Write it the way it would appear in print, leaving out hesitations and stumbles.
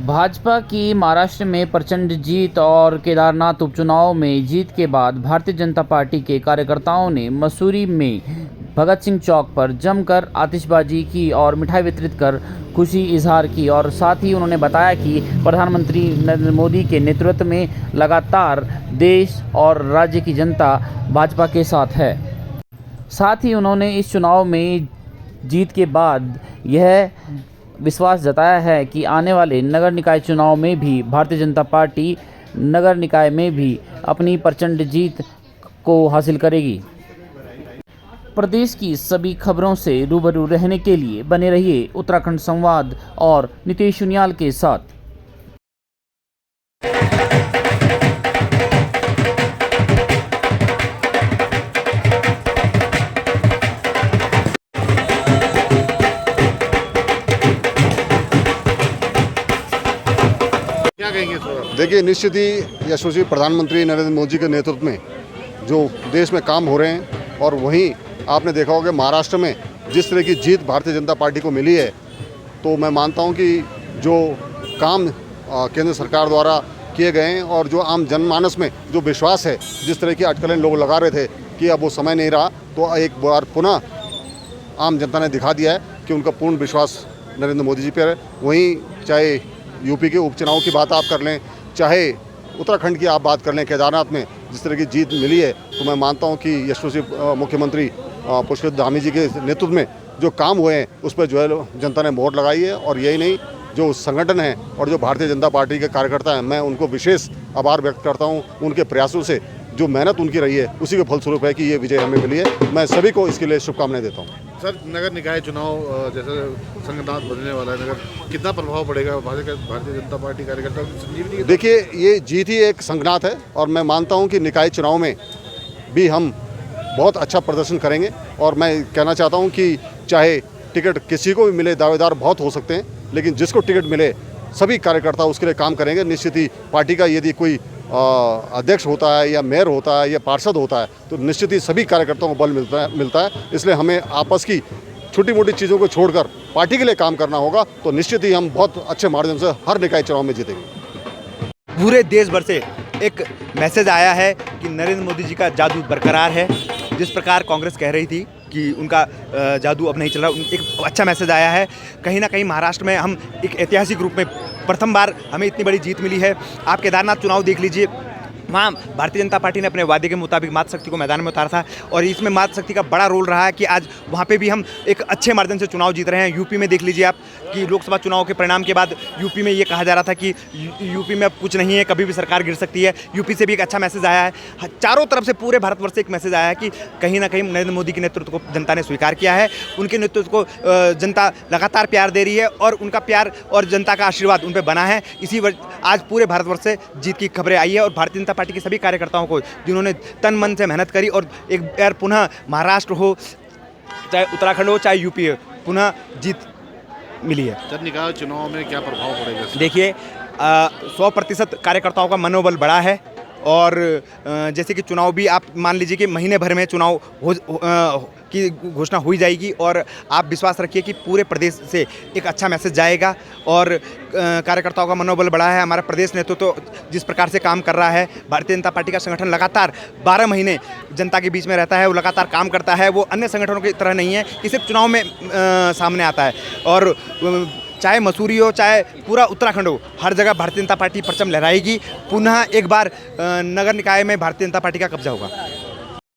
भाजपा की महाराष्ट्र में प्रचंड जीत और केदारनाथ उपचुनाव में जीत के बाद भारतीय जनता पार्टी के कार्यकर्ताओं ने मसूरी में भगत सिंह चौक पर जमकर आतिशबाजी की और मिठाई वितरित कर खुशी इजहार की और साथ ही उन्होंने बताया कि प्रधानमंत्री नरेंद्र मोदी के नेतृत्व में लगातार देश और राज्य की जनता भाजपा के साथ है। साथ ही उन्होंने इस चुनाव में जीत के बाद यह विश्वास जताया है कि आने वाले नगर निकाय चुनाव में भी भारतीय जनता पार्टी नगर निकाय में भी अपनी प्रचंड जीत को हासिल करेगी। प्रदेश की सभी खबरों से रूबरू रहने के लिए बने रहिए उत्तराखंड संवाद और नितेश उनियाल के साथ। क्या कहेंगे इस पर? देखिए, निश्चित ही यशस्वी प्रधानमंत्री नरेंद्र मोदी के नेतृत्व में जो देश में काम हो रहे हैं और वहीं आपने देखा होगा महाराष्ट्र में जिस तरह की जीत भारतीय जनता पार्टी को मिली है, तो मैं मानता हूं कि जो काम केंद्र सरकार द्वारा किए गए हैं और जो आम जनमानस में जो विश्वास है, जिस तरह की अटकलें लोग लगा रहे थे कि अब वो समय नहीं रहा, तो एक बार पुनः आम जनता ने दिखा दिया है कि उनका पूर्ण विश्वास नरेंद्र मोदी जी पर है। वहीं चाहे यूपी के उपचुनाव की बात आप कर लें, चाहे उत्तराखंड की आप बात कर लें, केदारनाथ में जिस तरह की जीत मिली है, तो मैं मानता हूं कि यशस्वी मुख्यमंत्री पुष्कर धामी जी के नेतृत्व में जो काम हुए हैं उस पर जो है जनता ने मोहर लगाई है। और यही नहीं, जो संगठन है और जो भारतीय जनता पार्टी के कार्यकर्ता हैं, मैं उनको विशेष आभार व्यक्त करता हूं। उनके प्रयासों से जो मेहनत उनकी रही है उसी के फलस्वरूप है कि ये विजय हमें मिली है। मैं सभी को इसके लिए शुभकामनाएं देता हूँ। सर, नगर निकाय चुनाव जैसे संगठनाथ बनने वाला है, नगर कितना प्रभाव पड़ेगा भारतीय जनता पार्टी कार्यकर्ताओं की संजीवनी के? देखिए, ये जीत ही एक संगठनाथ है और मैं मानता हूँ कि निकाय चुनाव में भी हम बहुत अच्छा प्रदर्शन करेंगे। और मैं कहना चाहता हूँ कि चाहे टिकट किसी को भी मिले, दावेदार बहुत हो सकते हैं, लेकिन जिसको टिकट मिले सभी कार्यकर्ता उसके लिए काम करेंगे। निश्चित ही पार्टी का यदि कोई अध्यक्ष होता है या मेयर होता है या पार्षद होता है, तो निश्चित ही सभी कार्यकर्ताओं को बल मिलता है। इसलिए हमें आपस की छोटी मोटी चीज़ों को छोड़कर पार्टी के लिए काम करना होगा, तो निश्चित ही हम बहुत अच्छे मार्जिन से हर निकाय चुनाव में जीतेंगे। पूरे देश भर से एक मैसेज आया है कि नरेंद्र मोदी जी का जादू बरकरार है। जिस प्रकार कांग्रेस कह रही थी कि उनका जादू अब नहीं चल रहा, एक अच्छा मैसेज आया है। कहीं ना कहीं महाराष्ट्र में हम एक ऐतिहासिक रूप में प्रथम बार हमें इतनी बड़ी जीत मिली है। आप केदारनाथ चुनाव देख लीजिए, वहाँ भारतीय जनता पार्टी ने अपने वादे के मुताबिक मातृशक्ति को मैदान में उतारा था और इसमें मातृशक्ति का बड़ा रोल रहा है कि आज वहाँ पे भी हम एक अच्छे मार्जिन से चुनाव जीत रहे हैं। यूपी में देख लीजिए आप कि लोकसभा चुनाव के परिणाम के बाद यूपी में ये कहा जा रहा था कि यूपी में अब कुछ नहीं है, कभी भी सरकार गिर सकती है। यूपी से भी एक अच्छा मैसेज आया है। चारों तरफ से पूरे भारतवर्ष से एक मैसेज आया है कि कहीं ना कहीं नरेंद्र मोदी के नेतृत्व को जनता ने स्वीकार किया है। उनके नेतृत्व को जनता लगातार प्यार दे रही है और उनका प्यार और जनता का आशीर्वाद उन पर बना है। इसी आज पूरे भारतवर्ष से जीत की खबरें आई है और भारतीय जनता पार्टी के सभी कार्यकर्ताओं को, जिन्होंने तन मन से मेहनत करी और एक बार पुनः महाराष्ट्र हो, चाहे उत्तराखंड हो, चाहे यूपी हो, पुनः जीत मिली है। सर, निकाय चुनाव में क्या प्रभाव पड़ेगा? देखिए, 100% कार्यकर्ताओं का मनोबल बढ़ा है और जैसे कि चुनाव भी आप मान लीजिए कि महीने भर में चुनाव की घोषणा हुई जाएगी और आप विश्वास रखिए कि पूरे प्रदेश से एक अच्छा मैसेज जाएगा और कार्यकर्ताओं का मनोबल बढ़ा है। हमारा प्रदेश नेतृत्व जिस प्रकार से काम कर रहा है, भारतीय जनता पार्टी का संगठन लगातार 12 महीने जनता के बीच में रहता है, वो लगातार काम करता है। वो अन्य संगठनों की तरह नहीं है कि सिर्फ चुनाव में सामने आता है। और चाहे मसूरी हो, चाहे पूरा उत्तराखंड हो, हर जगह भारतीय जनता पार्टी परचम लहराएगी। पुनः एक बार नगर निकाय में भारतीय जनता पार्टी का कब्जा होगा।